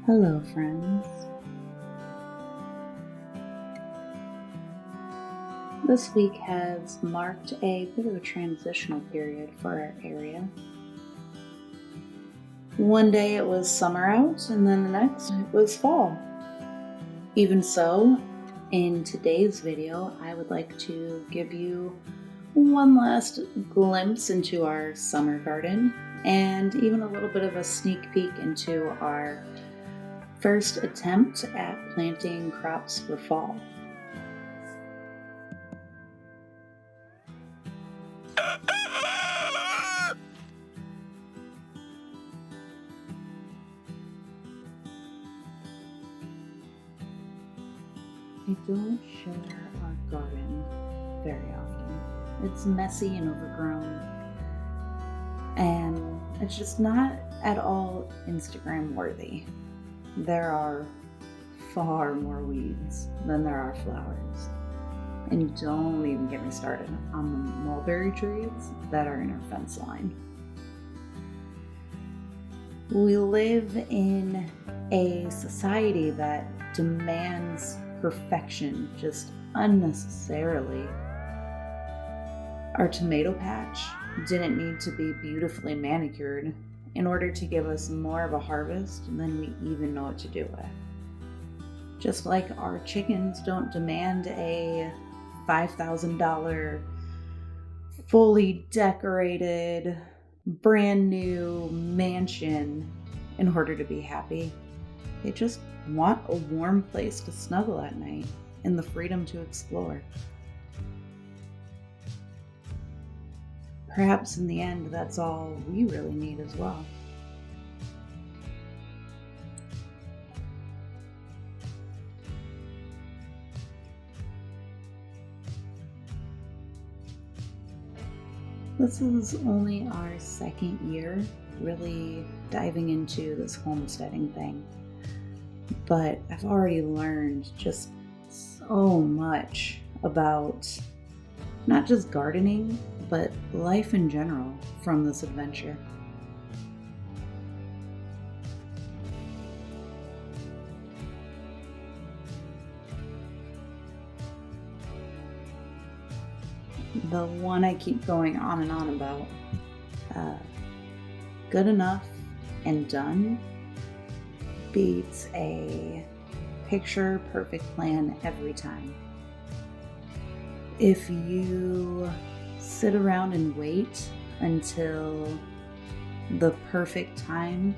Hello, friends. This week has marked a bit of a transitional period for our area. One day it was summer out, and then the next it was fall. Even so, in today's video, I would like to give you one last glimpse into our summer garden and even a little bit of a sneak peek into our first attempt at planting crops for fall. I don't share our garden very often. It's messy and overgrown, and it's just not at all Instagram worthy. There are far more weeds than there are flowers. And don't even get me started on the mulberry trees that are in our fence line. We live in a society that demands perfection just unnecessarily. Our tomato patch didn't need to be beautifully manicured in order to give us more of a harvest than we even know what to do with. Just like our chickens don't demand a $5,000 fully decorated brand new mansion in order to be happy. They just want a warm place to snuggle at night and the freedom to explore. Perhaps in the end, that's all we really need as well. This is only our second year really diving into this homesteading thing, but I've already learned just so much about not just gardening, but life in general from this adventure. The one I keep going on and on about, good enough and done beats a picture perfect plan every time. If you sit around and wait until the perfect time,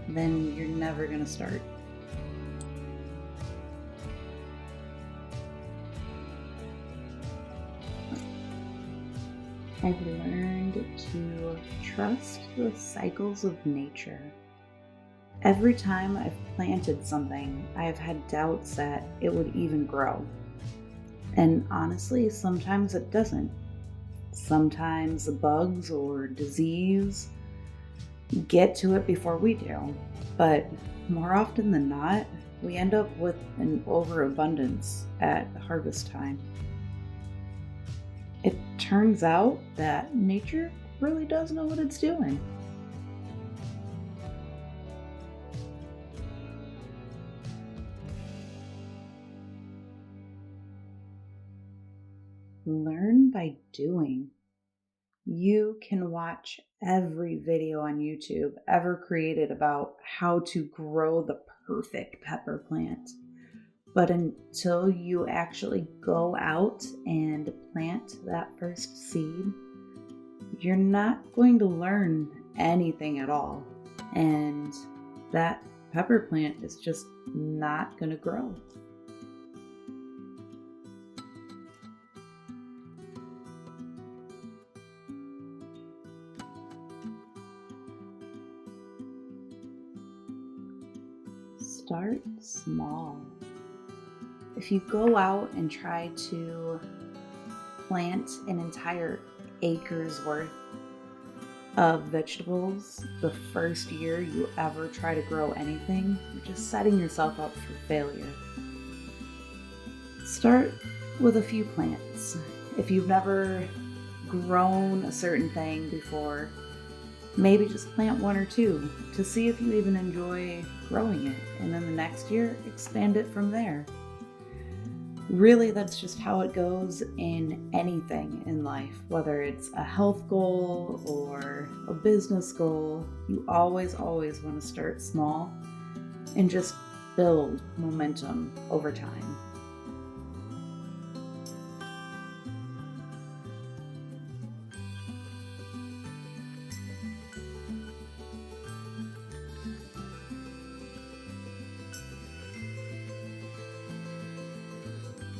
then you're never going to start. I've learned to trust the cycles of nature. Every time I've planted something, I've had doubts that it would even grow. And honestly, sometimes it doesn't. Sometimes the bugs or disease get to it before we do. But more often than not, we end up with an overabundance at harvest time. It turns out that nature really does know what it's doing. Learn by doing. You can watch every video on YouTube ever created about how to grow the perfect pepper plant. But until you actually go out and plant that first seed, you're not going to learn anything at all. And that pepper plant is just not going to grow. Start small. If you go out and try to plant an entire acre's worth of vegetables the first year you ever try to grow anything, you're just setting yourself up for failure. Start with a few plants. If you've never grown a certain thing before, Maybe just plant one or two to see if you even enjoy growing it, and then the next year, expand it from there. Really, that's just how it goes in anything in life, whether it's a health goal or a business goal. You always want to start small and just build momentum over time.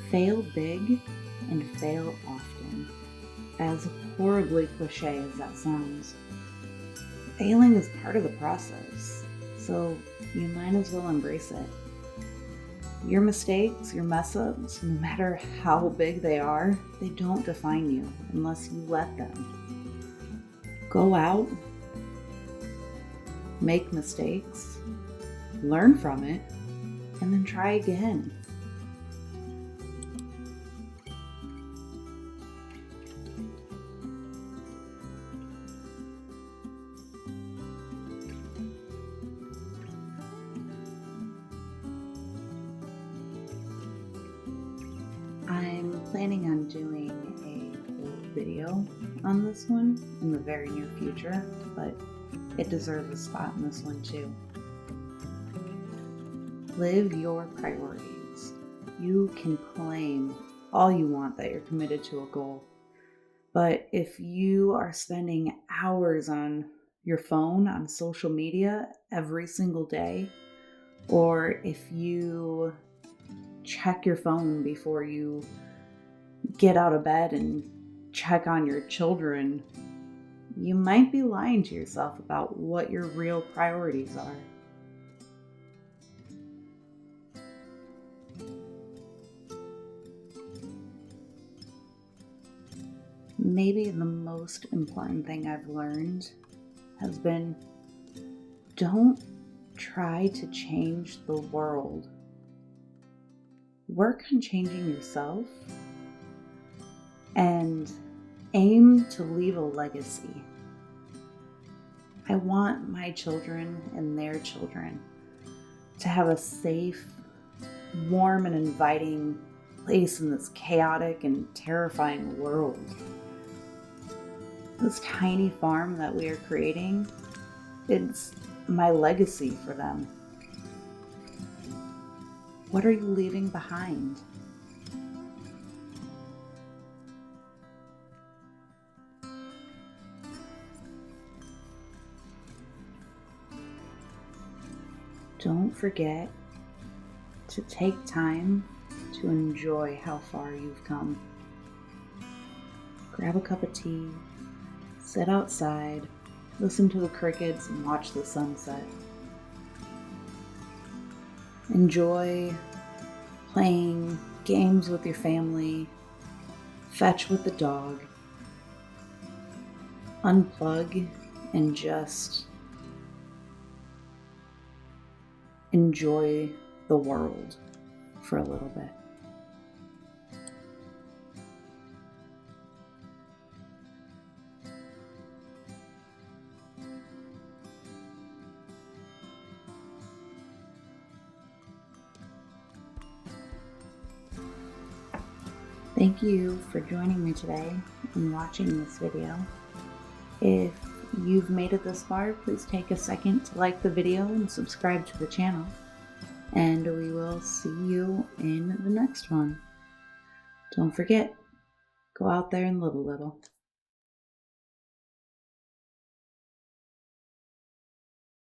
Fail big and fail often. As horribly cliche as that sounds, failing is part of the process, so you might as well embrace it. Your mistakes, your mess-ups, no matter how big they are, they don't define you unless you let them. Go out, make mistakes, learn from it, and then try again. I'm planning on doing a whole video on this one in the very near future, but it deserves a spot in this one too. Live your priorities. You can claim all you want that you're committed to a goal, but if you are spending hours on your phone, on social media every single day, or if you check your phone before you get out of bed and check on your children, you might be lying to yourself about what your real priorities are. Maybe the most important thing I've learned has been, don't try to change the world. Work on changing yourself and aim to leave a legacy. I want my children and their children to have a safe, warm, and inviting place in this chaotic and terrifying world. This tiny farm that we are creating, it's my legacy for them. What are you leaving behind? Don't forget to take time to enjoy how far you've come. Grab a cup of tea, sit outside, listen to the crickets, and watch the sunset. Enjoy playing games with your family, fetch with the dog, unplug, and just enjoy the world for a little bit. Thank you for joining me today and watching this video. If you've made it this far, please take a second to like the video and subscribe to the channel. And we will see you in the next one. Don't forget, go out there and live a little.